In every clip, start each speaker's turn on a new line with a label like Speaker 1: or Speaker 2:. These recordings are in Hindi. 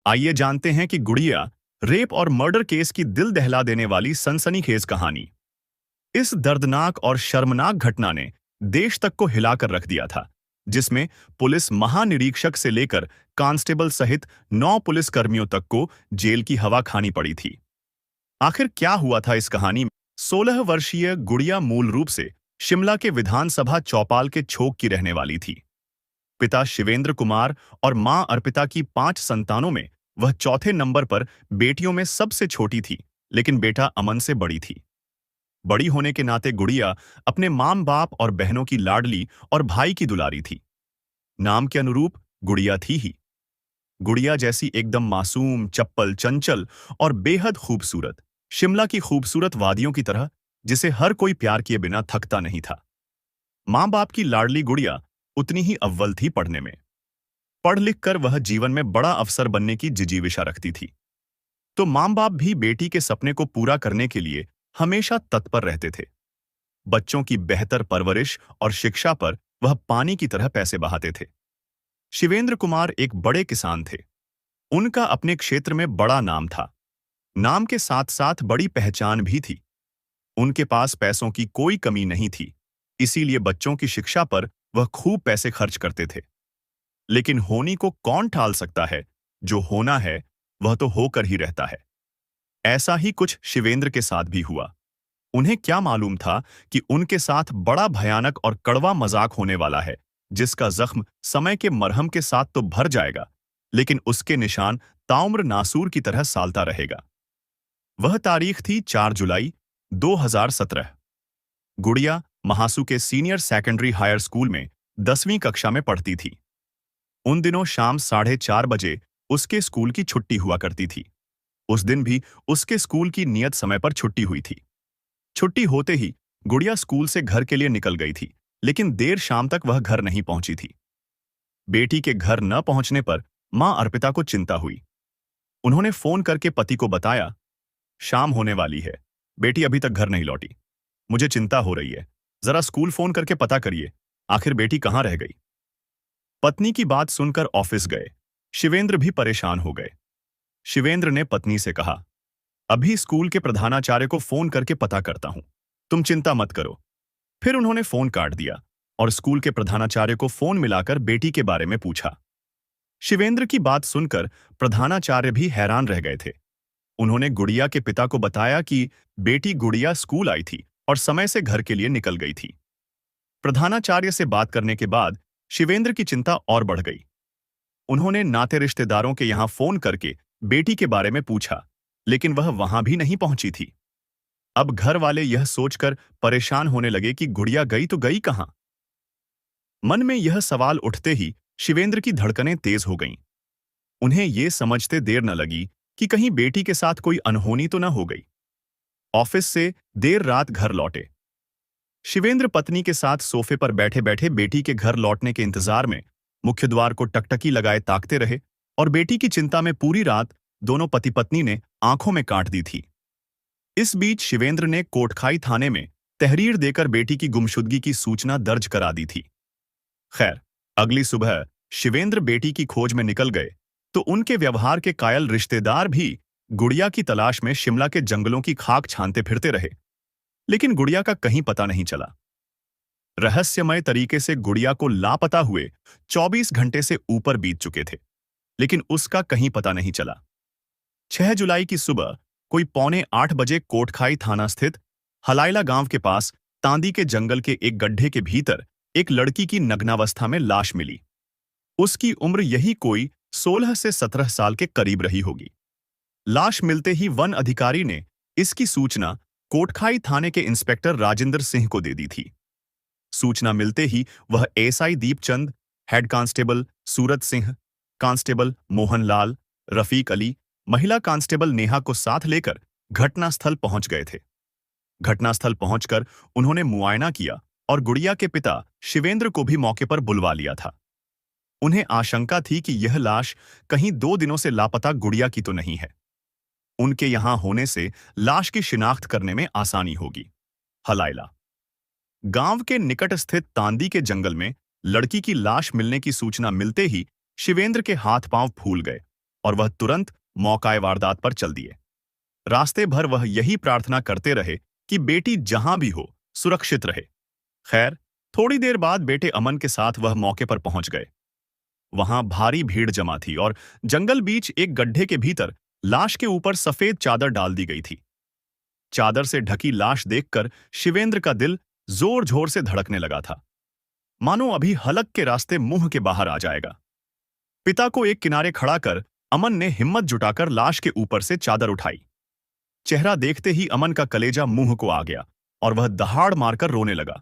Speaker 1: आइए जानते हैं कि गुड़िया रेप और मर्डर केस की दिल दहला देने वाली सनसनीखेज कहानी। इस दर्दनाक और शर्मनाक घटना ने देश तक को हिलाकर रख दिया था, जिसमें पुलिस महानिरीक्षक से लेकर कांस्टेबल सहित 9 पुलिसकर्मियों तक को जेल की हवा खानी पड़ी थी। आखिर क्या हुआ था इस कहानी में? 16 वर्षीय गुड़िया मूल रूप से शिमला के विधानसभा चौपाल के छोक की रहने वाली थी। पिता शिवेंद्र कुमार और मां अर्पिता की 5 संतानों में वह चौथे नंबर पर बेटियों में सबसे छोटी थी, लेकिन बेटा अमन से बड़ी थी। बड़ी होने के नाते गुड़िया अपने माम बाप और बहनों की लाडली और भाई की दुलारी थी। नाम के अनुरूप गुड़िया थी ही। गुड़िया जैसी एकदम मासूम, चप्पल, चंचल और बेहद खूबसूरत, शिमला की खूबसूरत वादियों की तरह, जिसे हर कोई प्यार किए बिना थकता नहीं था। मां बाप की लाडली गुड़िया उतनी ही अव्वल थी पढ़ने में। पढ़ लिख कर वह जीवन में बड़ा अफसर बनने की जिजीविषा रखती थी। तो मां बाप भी बेटी के सपने को पूरा करने के लिए हमेशा तत्पर रहते थे। बच्चों की बेहतर परवरिश और शिक्षा पर वह पानी की तरह पैसे बहाते थे। शिवेंद्र कुमार एक बड़े किसान थे। उनका अपने क्षेत्र में बड़ा नाम था। नाम के साथ साथ बड़ी पहचान भी थी। उनके पास पैसों की कोई कमी नहीं थी, इसीलिए बच्चों की शिक्षा पर वह खूब पैसे खर्च करते थे। लेकिन होनी को कौन टाल सकता है? जो होना है वह तो होकर ही रहता है। ऐसा ही कुछ शिवेंद्र के साथ भी हुआ। उन्हें क्या मालूम था कि उनके साथ बड़ा भयानक और कड़वा मजाक होने वाला है, जिसका जख्म समय के मरहम के साथ तो भर जाएगा, लेकिन उसके निशान ताउम्र नासूर की तरह सालता रहेगा। वह तारीख थी 4 जुलाई 2017। गुड़िया महासू के सीनियर सेकेंडरी हायर स्कूल में 10वीं कक्षा में पढ़ती थी। उन दिनों शाम 4:30 बजे उसके स्कूल की छुट्टी हुआ करती थी। उस दिन भी उसके स्कूल की नियत समय पर छुट्टी हुई थी। छुट्टी होते ही गुड़िया स्कूल से घर के लिए निकल गई थी, लेकिन देर शाम तक वह घर नहीं पहुंची थी। बेटी के घर न पहुंचने पर मां अर्पिता को चिंता हुई। उन्होंने फोन करके पति को बताया, शाम होने वाली है, बेटी अभी तक घर नहीं लौटी। मुझे चिंता हो रही है, जरा स्कूल फोन करके पता करिए, आखिर बेटी कहां रह गई। पत्नी की बात सुनकर ऑफिस गए शिवेंद्र भी परेशान हो गए। शिवेंद्र ने पत्नी से कहा, अभी स्कूल के प्रधानाचार्य को फोन करके पता करता हूं, तुम चिंता मत करो। फिर उन्होंने फोन काट दिया और स्कूल के प्रधानाचार्य को फोन मिलाकर बेटी के बारे में पूछा। शिवेंद्र की बात सुनकर प्रधानाचार्य भी हैरान रह गए थे। उन्होंने गुड़िया के पिता को बताया कि बेटी गुड़िया स्कूल आई थी और समय से घर के लिए निकल गई थी। प्रधानाचार्य से बात करने के बाद शिवेंद्र की चिंता और बढ़ गई। उन्होंने नाते रिश्तेदारों के यहां फोन करके बेटी के बारे में पूछा, लेकिन वह वहां भी नहीं पहुंची थी। अब घर वाले यह सोचकर परेशान होने लगे कि गुड़िया गई तो गई कहां। मन में यह सवाल उठते ही शिवेंद्र की धड़कनें तेज हो गईं। उन्हें यह समझते देर न लगी कि कहीं बेटी के साथ कोई अनहोनी तो न हो गई। ऑफिस से देर रात घर लौटे शिवेंद्र पत्नी के साथ सोफे पर बैठे बैठे बेटी के घर लौटने के इंतजार में मुख्य द्वार को टकटकी लगाए ताकते रहे, और बेटी की चिंता में पूरी रात दोनों पति पत्नी ने आंखों में काट दी थी। इस बीच शिवेंद्र ने कोटखाई थाने में तहरीर देकर बेटी की गुमशुदगी की सूचना दर्ज करा दी थी। खैर, अगली सुबह शिवेंद्र बेटी की खोज में निकल गए तो उनके व्यवहार के कायल रिश्तेदार भी गुड़िया की तलाश में शिमला के जंगलों की खाक छानते फिरते रहे, लेकिन गुड़िया का कहीं पता नहीं चला। रहस्यमय तरीके से गुड़िया को लापता हुए 24 घंटे से ऊपर बीत चुके थे, लेकिन उसका कहीं पता नहीं चला। 6 जुलाई की सुबह कोई 7:45 बजे कोटखाई थाना स्थित हलाइला गांव के पास तांदी के जंगल के एक गड्ढे के भीतर एक लड़की की नग्नावस्था में लाश मिली। उसकी उम्र यही कोई 16 से 17 साल के करीब रही होगी। लाश मिलते ही वन अधिकारी ने इसकी सूचना कोटखाई थाने के इंस्पेक्टर राजेंद्र सिंह को दे दी थी। सूचना मिलते ही वह SI Deepchand, head constable Suraj Singh, constable Mohanlal, Rafiq Ali, महिला कांस्टेबल नेहा को साथ लेकर घटनास्थल पहुंच गए थे। घटनास्थल पहुंचकर उन्होंने मुआयना किया और गुड़िया के पिता शिवेंद्र को भी मौके पर बुलवा लिया था। उन्हें आशंका थी कि यह लाश कहीं 2 दिनों से लापता गुड़िया की तो नहीं है। उनके यहां होने से लाश की शिनाख्त करने में आसानी होगी। हलाइला गांव के निकट स्थित तांदी के जंगल में लड़की की लाश मिलने की सूचना मिलते ही शिवेंद्र के हाथ पांव फूल गए और वह तुरंत मौका वारदात पर चल दिए। रास्ते भर वह यही प्रार्थना करते रहे कि बेटी जहां भी हो सुरक्षित रहे। खैर, थोड़ी देर बाद बेटे अमन के साथ वह मौके पर पहुंच गए। वहां भारी भीड़ जमा थी और जंगल बीच एक गड्ढे के भीतर लाश के ऊपर सफेद चादर डाल दी गई थी। चादर से ढकी लाश देखकर शिवेंद्र का दिल जोर जोर से धड़कने लगा था, मानो अभी हलक के रास्ते मुंह के बाहर आ जाएगा। पिता को एक किनारे खड़ा कर अमन ने हिम्मत जुटाकर लाश के ऊपर से चादर उठाई। चेहरा देखते ही अमन का कलेजा मुंह को आ गया और वह दहाड़ मारकर रोने लगा।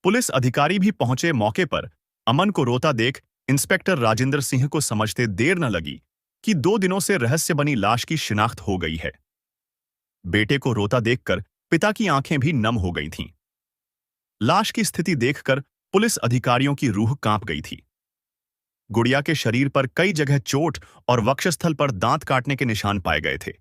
Speaker 1: पुलिस अधिकारी भी पहुंचे मौके पर। अमन को रोता देख इंस्पेक्टर राजेंद्र सिंह को समझते देर न लगी कि 2 दिनों से रहस्य बनी लाश की शिनाख्त हो गई है। बेटे को रोता देखकर पिता की आंखें भी नम हो गई थीं। लाश की स्थिति देखकर पुलिस अधिकारियों की रूह कांप गई थी। गुड़िया के शरीर पर कई जगह चोट और वक्षस्थल पर दांत काटने के निशान पाए गए थे।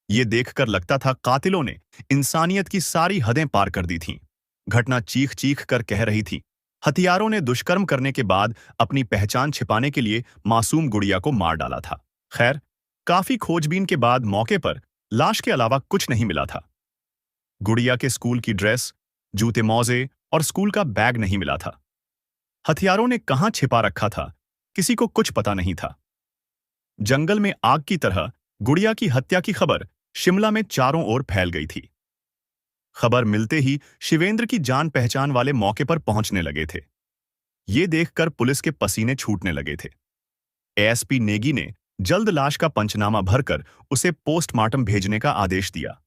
Speaker 1: ये देखकर लगता था कातिलों ने इंसानियत की सारी हदें पार कर दी थीं। घटना चीख चीख कर कह रही थी, हथियारों ने दुष्कर्म करने के बाद अपनी पहचान छिपाने के लिए मासूम गुड़िया को मार डाला था। खैर, काफी खोजबीन के बाद मौके पर लाश के अलावा कुछ नहीं मिला था। गुड़िया के स्कूल की ड्रेस, जूते मोजे और स्कूल का बैग नहीं मिला था। हथियारों ने कहां छिपा रखा था, किसी को कुछ पता नहीं था। जंगल में आग की तरह गुड़िया की हत्या की खबर शिमला में चारों ओर फैल गई थी। खबर मिलते ही शिवेंद्र की जान पहचान वाले मौके पर पहुंचने लगे थे। ये देखकर पुलिस के पसीने छूटने लगे थे। एएसपी नेगी ने जल्द लाश का पंचनामा भरकर उसे पोस्टमार्टम भेजने का आदेश दिया।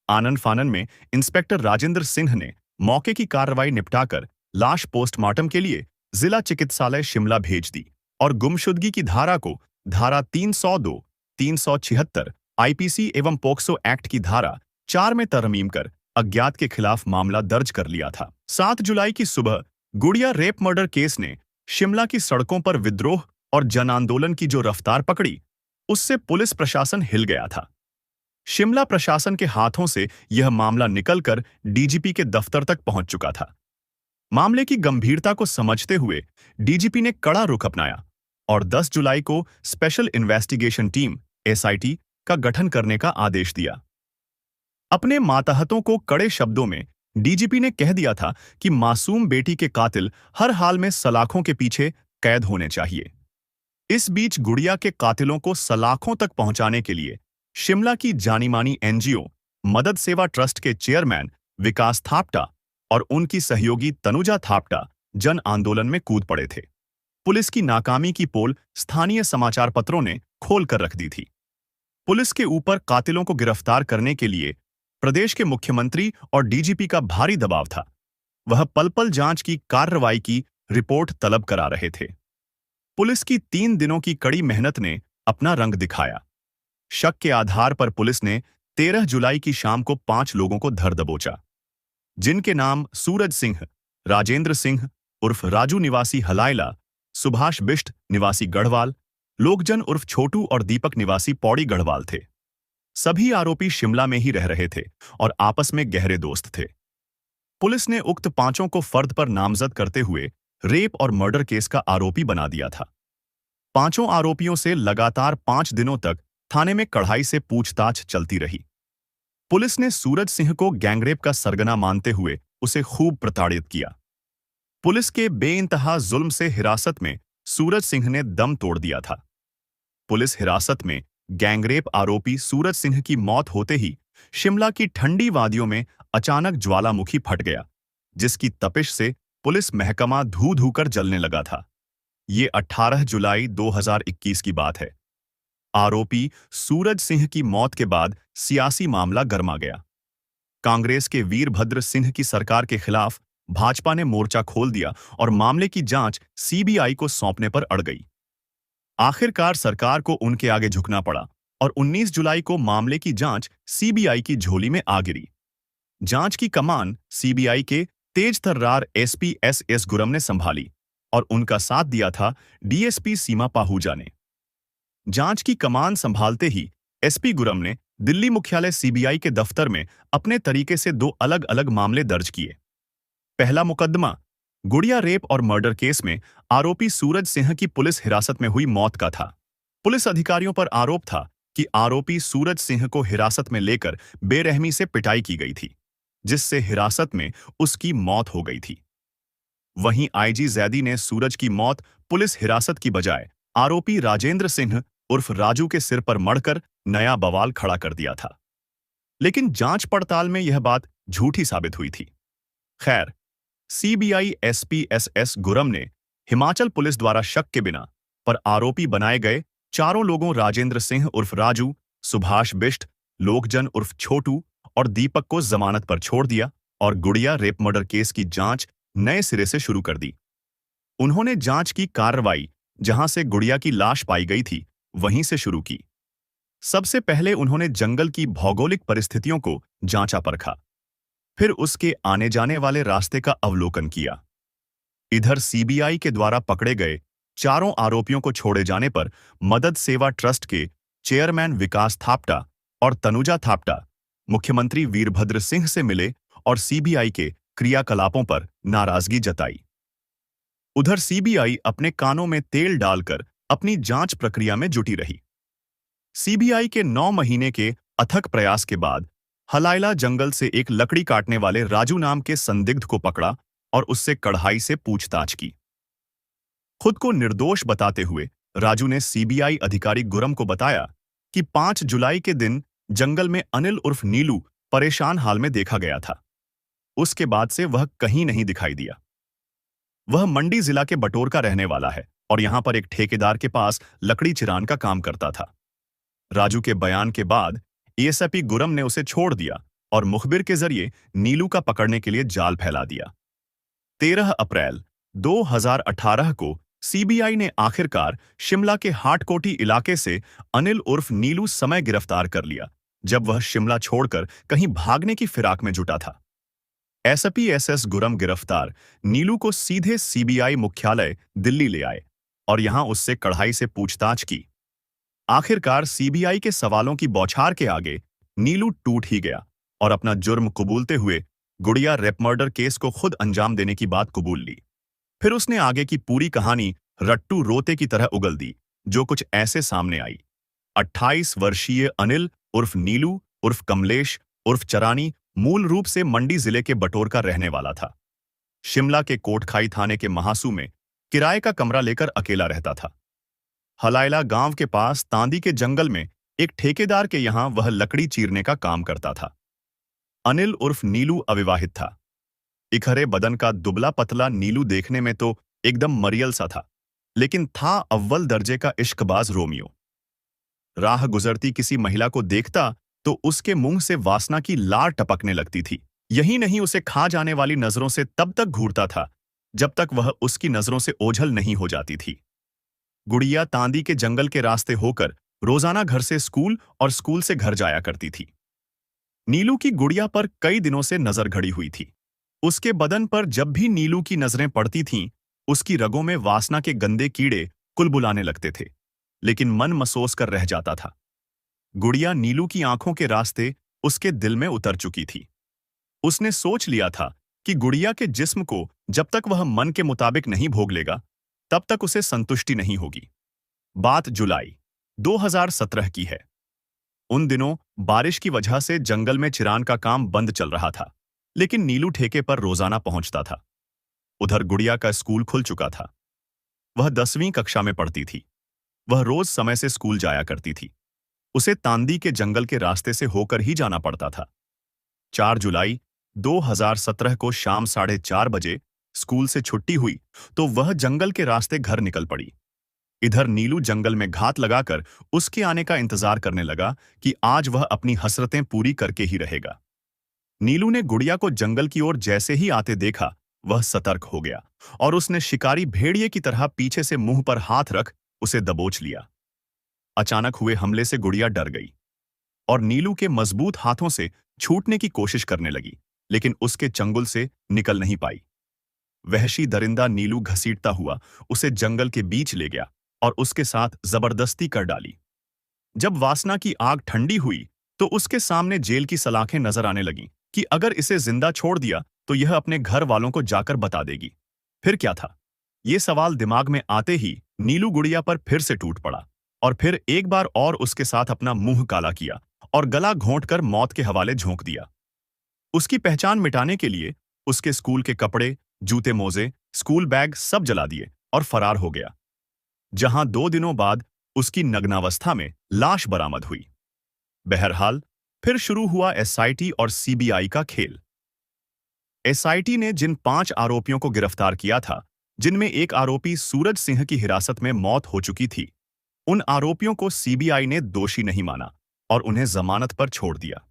Speaker 1: आनन फानन में इंस्पेक्टर राजेंद्र सिंह ने मौके की कार्रवाई निपटाकर लाश पोस्टमार्टम के लिए जिला चिकित्सालय शिमला भेज दी और गुमशुदगी की धारा को धारा 302, 376 आईपीसी एवं पोक्सो एक्ट की धारा 4 में तरमीम कर अज्ञात के खिलाफ मामला दर्ज कर लिया था। 7 जुलाई की सुबह गुड़िया रेप मर्डर केस ने शिमला की सड़कों पर विद्रोह और जन आंदोलन की जो रफ्तार पकड़ी, उससे पुलिस प्रशासन हिल गया था। शिमला प्रशासन के हाथों से यह मामला निकलकर डीजीपी के दफ्तर तक पहुंच चुका था। मामले की गंभीरता को समझते हुए डीजीपी ने कड़ा रुख अपनाया और 10 जुलाई को स्पेशल इन्वेस्टिगेशन टीम एसआईटी का गठन करने का आदेश दिया। अपने मातहतों को कड़े शब्दों में डीजीपी ने कह दिया था कि मासूम बेटी के कातिल हर हाल में सलाखों के पीछे कैद होने चाहिए। इस बीच गुड़िया के कातिलों को सलाखों तक पहुंचाने के लिए शिमला की जानी-मानी एनजीओ मदद सेवा ट्रस्ट के चेयरमैन विकास थापटा और उनकी सहयोगी तनुजा थापटा जन आंदोलन में कूद पड़े थे। पुलिस की नाकामी की पोल स्थानीय समाचार पत्रों ने खोल कर रख दी थी। पुलिस के ऊपर कातिलों को गिरफ्तार करने के लिए प्रदेश के मुख्यमंत्री और डीजीपी का भारी दबाव था। वह पल-पल जांच की कार्रवाई की रिपोर्ट तलब करा रहे थे। पुलिस की 3 दिनों की कड़ी मेहनत ने अपना रंग दिखाया। शक के आधार पर पुलिस ने 13 जुलाई की शाम को 5 लोगों को धर दबोचा, जिनके नाम सूरज सिंह, राजेंद्र सिंह उर्फ राजू निवासी हलाइला, सुभाष बिष्ट निवासी गढ़वाल, लोकजन उर्फ छोटू और दीपक निवासी पौड़ी गढ़वाल थे। सभी आरोपी शिमला में ही रह रहे थे और आपस में गहरे दोस्त थे। पुलिस ने उक्त 5 को फर्द पर नामजद करते हुए रेप और मर्डर केस का आरोपी बना दिया था। 5 आरोपियों से लगातार 5 दिनों तक थाने में कड़ाई से पूछताछ चलती रही। पुलिस ने सूरज सिंह को गैंगरेप का सरगना मानते हुए उसे खूब प्रताड़ित किया। पुलिस के बेइंतहा जुल्म से हिरासत में सूरज सिंह ने दम तोड़ दिया था। पुलिस हिरासत में गैंगरेप आरोपी सूरज सिंह की मौत होते ही शिमला की ठंडी वादियों में अचानक ज्वालामुखी फट गया, जिसकी तपिश से पुलिस महकमा धू-धू कर जलने लगा था। ये 18 जुलाई 2021 की बात है। आरोपी सूरज सिंह की मौत के बाद सियासी मामला गरमा गया। कांग्रेस के वीरभद्र सिंह की सरकार के खिलाफ भाजपा ने मोर्चा खोल दिया और मामले की जांच सीबीआई को सौंपने पर अड़ गई। आखिरकार सरकार को उनके आगे झुकना पड़ा और 19 जुलाई को मामले की जांच सीबीआई की झोली में आ गिरी। जांच की कमान सीबीआई के तेज तर्रार एसपी एस गुरम ने संभाली और उनका साथ दिया था डीएसपी सीमा पाहूजा ने। जांच की कमान संभालते ही एसपी गुरम ने दिल्ली मुख्यालय सीबीआई के दफ्तर में अपने तरीके से 2 अलग-अलग मामले दर्ज किए। पहला मुकदमा गुड़िया रेप और मर्डर केस में आरोपी सूरज सिंह की पुलिस हिरासत में हुई मौत का था। पुलिस अधिकारियों पर आरोप था कि आरोपी सूरज सिंह को हिरासत में लेकर बेरहमी से पिटाई की गई थी, जिससे हिरासत में उसकी मौत हो गई थी। वहीं आईजी जैदी ने सूरज की मौत पुलिस हिरासत की बजाय आरोपी राजेंद्र सिंह उर्फ राजू के सिर पर मढ़कर नया बवाल खड़ा कर दिया था। लेकिन जांच पड़ताल में यह बात झूठी साबित हुई थी। खैर, सीबीआई एसपी एस गुरम ने हिमाचल पुलिस द्वारा शक के बिना पर आरोपी बनाए गए चारों लोगों राजेंद्र सिंह उर्फ राजू, सुभाष बिष्ट, लोकजन उर्फ छोटू और दीपक को जमानत पर छोड़ दिया और गुड़िया रेप मर्डर केस की जांच नए सिरे से शुरू कर दी। उन्होंने जांच की कार्रवाई जहां से गुड़िया की लाश पाई गई थी, वहीं से शुरू की। सबसे पहले उन्होंने जंगल की भौगोलिक परिस्थितियों को जांचा परखा, फिर उसके आने जाने वाले रास्ते का अवलोकन किया। इधर सीबीआई के द्वारा पकड़े गए चारों आरोपियों को छोड़े जाने पर मदद सेवा ट्रस्ट के चेयरमैन विकास थापटा और तनुजा थापटा मुख्यमंत्री वीरभद्र सिंह से मिले और सीबीआई के क्रियाकलापों पर नाराजगी जताई। उधर सीबीआई अपने कानों में तेल डालकर अपनी जांच प्रक्रिया में जुटी रही। सीबीआई के 9 महीने के अथक प्रयास के बाद हलाइला जंगल से एक लकड़ी काटने वाले राजू नाम के संदिग्ध को पकड़ा और उससे कड़ाई से पूछताछ की। खुद को निर्दोष बताते हुए राजू ने सीबीआई अधिकारी गुरम को बताया कि 5 जुलाई के दिन जंगल में अनिल उर्फ नीलू परेशान हाल में देखा गया था। उसके बाद से वह कहीं नहीं दिखाई दिया। वह मंडी जिला के बटोर का रहने वाला है और यहां पर एक ठेकेदार के पास लकड़ी चिरान का काम करता था। राजू के बयान के बाद एएसपी गुरम ने उसे छोड़ दिया और मुखबिर के जरिए नीलू का पकड़ने के लिए जाल फैला दिया। 13 अप्रैल 2018 को सीबीआई ने आखिरकार शिमला के हाटकोटी इलाके से अनिल उर्फ नीलू समय गिरफ्तार कर लिया, जब वह शिमला छोड़कर कहीं भागने की फिराक में जुटा था। एसपी एसएस गुरम गिरफ्तार नीलू को सीधे सीबीआई मुख्यालय दिल्ली ले आए और यहां उससे कड़ाई से पूछताछ की। आखिरकार सीबीआई के सवालों की बौछार के आगे नीलू टूट ही गया और अपना जुर्म कबूलते हुए गुड़िया रेप मर्डर केस को खुद अंजाम देने की बात कबूल ली। फिर उसने आगे की पूरी कहानी रट्टू रोते की तरह उगल दी, जो कुछ ऐसे सामने आई। 28 वर्षीय अनिल उर्फ नीलू उर्फ कमलेश उर्फ चरानी मूल रूप से मंडी जिले के बटोर का रहने वाला था। शिमला के कोटखाई थाने के महासू में किराए का कमरा लेकर अकेला रहता था। हलाइला गांव के पास तांदी के जंगल में एक ठेकेदार के यहां वह लकड़ी चीरने का काम करता था। अनिल उर्फ नीलू अविवाहित था। इखरे बदन का दुबला पतला नीलू देखने में तो एकदम मरियल सा था, लेकिन था अव्वल दर्जे का इश्कबाज रोमियो। राह गुजरती किसी महिला को देखता तो उसके मुंह से वासना की लार टपकने लगती थी। यही नहीं, उसे खा जाने वाली नजरों से तब तक घूरता था जब तक वह उसकी नजरों से ओझल नहीं हो जाती थी। गुड़िया तांदी के जंगल के रास्ते होकर रोजाना घर से स्कूल और स्कूल से घर जाया करती थी। नीलू की गुड़िया पर कई दिनों से नजर घड़ी हुई थी। उसके बदन पर जब भी नीलू की नजरें पड़ती थीं, उसकी रगों में वासना के गंदे कीड़े कुलबुलाने लगते थे, लेकिन मन मसोस कर रह जाता था। गुड़िया नीलू की आंखों के रास्ते उसके दिल में उतर चुकी थी। उसने सोच लिया था कि गुड़िया के जिस्म को जब तक वह मन के मुताबिक नहीं भोग लेगा, तब तक उसे संतुष्टि नहीं होगी। बात जुलाई 2017 की है। उन दिनों बारिश की वजह से जंगल में चिरान का काम बंद चल रहा था, लेकिन नीलू ठेके पर रोजाना पहुंचता था। उधर गुड़िया का स्कूल खुल चुका था। वह 10वीं कक्षा में पढ़ती थी। वह रोज समय से स्कूल जाया करती थी। उसे तांदी के जंगल के रास्ते से होकर ही जाना पड़ता था। 4 जुलाई 2017 को शाम 4:30 बजे स्कूल से छुट्टी हुई तो वह जंगल के रास्ते घर निकल पड़ी। इधर नीलू जंगल में घात लगाकर उसके आने का इंतजार करने लगा कि आज वह अपनी हसरतें पूरी करके ही रहेगा। नीलू ने गुड़िया को जंगल की ओर जैसे ही आते देखा, वह सतर्क हो गया और उसने शिकारी भेड़िए की तरह पीछे से मुंह पर हाथ रख उसे दबोच लिया। अचानक हुए हमले से गुड़िया डर गई और नीलू के मजबूत हाथों से छूटने की कोशिश करने लगी, लेकिन उसके चंगुल से निकल नहीं पाई। वहशी दरिंदा नीलू घसीटता हुआ उसे जंगल के बीच ले गया और उसके साथ जबरदस्ती कर डाली। जब वासना की आग ठंडी हुई तो उसके सामने जेल की सलाखें नजर आने लगीं कि अगर इसे जिंदा छोड़ दिया तो यह अपने घर वालों को जाकर बता देगी। फिर क्या था? ये सवाल दिमाग में आते ही नीलू गुड़िया पर फिर से टूट पड़ा। और फिर एक बार और उसके साथ अपना मुंह काला किया और गला घोंटकर मौत के हवाले झोंक दिया। उसकी पहचान मिटाने के लिए उसके स्कूल के कपड़े, जूते मोजे, स्कूल बैग सब जला दिए और फरार हो गया, जहां 2 दिनों बाद उसकी नग्नावस्था में लाश बरामद हुई। बहरहाल, फिर शुरू हुआ एसआईटी और सीबीआई का खेल। एसआईटी ने जिन 5 आरोपियों को गिरफ्तार किया था, जिनमें एक आरोपी सूरज सिंह की हिरासत में मौत हो चुकी थी, उन आरोपियों को सीबीआई ने दोषी नहीं माना और उन्हें जमानत पर छोड़ दिया।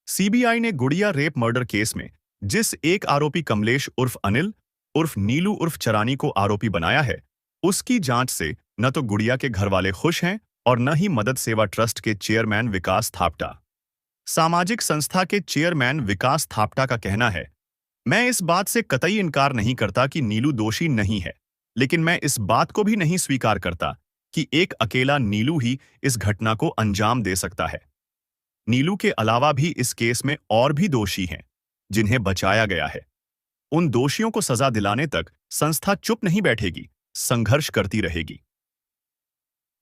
Speaker 1: सीबीआई ने गुड़िया रेप मर्डर केस में जिस एक आरोपी कमलेश उर्फ अनिल उर्फ नीलू उर्फ चरानी को आरोपी बनाया है, उसकी जांच से न तो गुड़िया के घर वाले खुश हैं और न ही मदद सेवा ट्रस्ट के चेयरमैन विकास थापटा। सामाजिक संस्था के चेयरमैन विकास थापटा का कहना है, मैं इस बात से कतई इनकार नहीं करता कि नीलू दोषी नहीं है, लेकिन मैं इस बात को भी नहीं स्वीकार करता कि एक अकेला नीलू ही इस घटना को अंजाम दे सकता है। नीलू के अलावा भी इस केस में और भी दोषी हैं, जिन्हें बचाया गया है। उन दोषियों को सजा दिलाने तक संस्था चुप नहीं बैठेगी, संघर्ष करती रहेगी।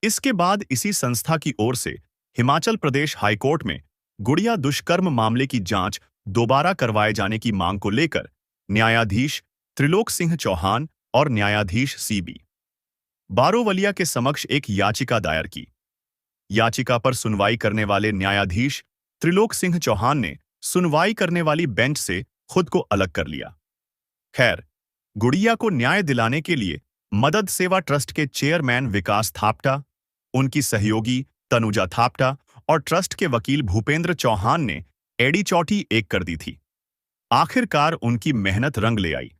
Speaker 1: इसके बाद इसी संस्था की ओर से हिमाचल प्रदेश हाईकोर्ट में गुड़िया दुष्कर्म मामले की जांच दोबारा करवाए जाने की मांग को लेकर न्यायाधीश त्रिलोक सिंह चौहान और न्यायाधीश सीबी बारोवलिया के समक्ष एक याचिका दायर की। याचिका पर सुनवाई करने वाले न्यायाधीश त्रिलोक सिंह चौहान ने सुनवाई करने वाली बेंच से खुद को अलग कर लिया। खैर, गुड़िया को न्याय दिलाने के लिए मदद सेवा ट्रस्ट के चेयरमैन विकास थापटा, उनकी सहयोगी तनुजा थापटा और ट्रस्ट के वकील भूपेंद्र चौहान ने एड़ी चौटी एक कर दी थी। आखिरकार उनकी मेहनत रंग ले आई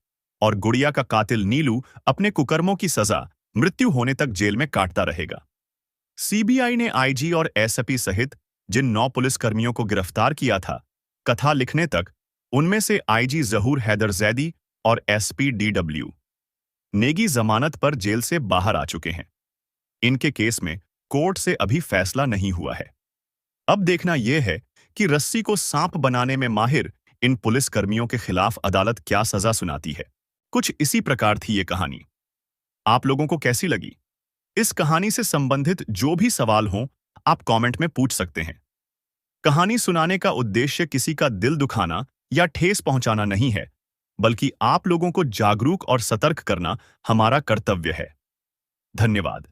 Speaker 1: और गुड़िया का कातिल नीलू अपने कुकर्मों की सजा मृत्यु होने तक जेल में काटता रहेगा। सीबीआई ने आईजी और एसपी सहित जिन 9 पुलिसकर्मियों को गिरफ्तार किया था, कथा लिखने तक उनमें से आईजी जहूर हैदर जैदी और एसपी डीडब्ल्यू नेगी जमानत पर जेल से बाहर आ चुके हैं। इनके केस में कोर्ट से अभी फैसला नहीं हुआ है। अब देखना यह है कि रस्सी को सांप बनाने में माहिर इन पुलिसकर्मियों के खिलाफ अदालत क्या सजा सुनाती है। कुछ इसी प्रकार थी ये कहानी। आप लोगों को कैसी लगी? इस कहानी से संबंधित जो भी सवाल हों, आप कमेंट में पूछ सकते हैं। कहानी सुनाने का उद्देश्य किसी का दिल दुखाना या ठेस पहुंचाना नहीं है, बल्कि आप लोगों को जागरूक और सतर्क करना हमारा कर्तव्य है। धन्यवाद।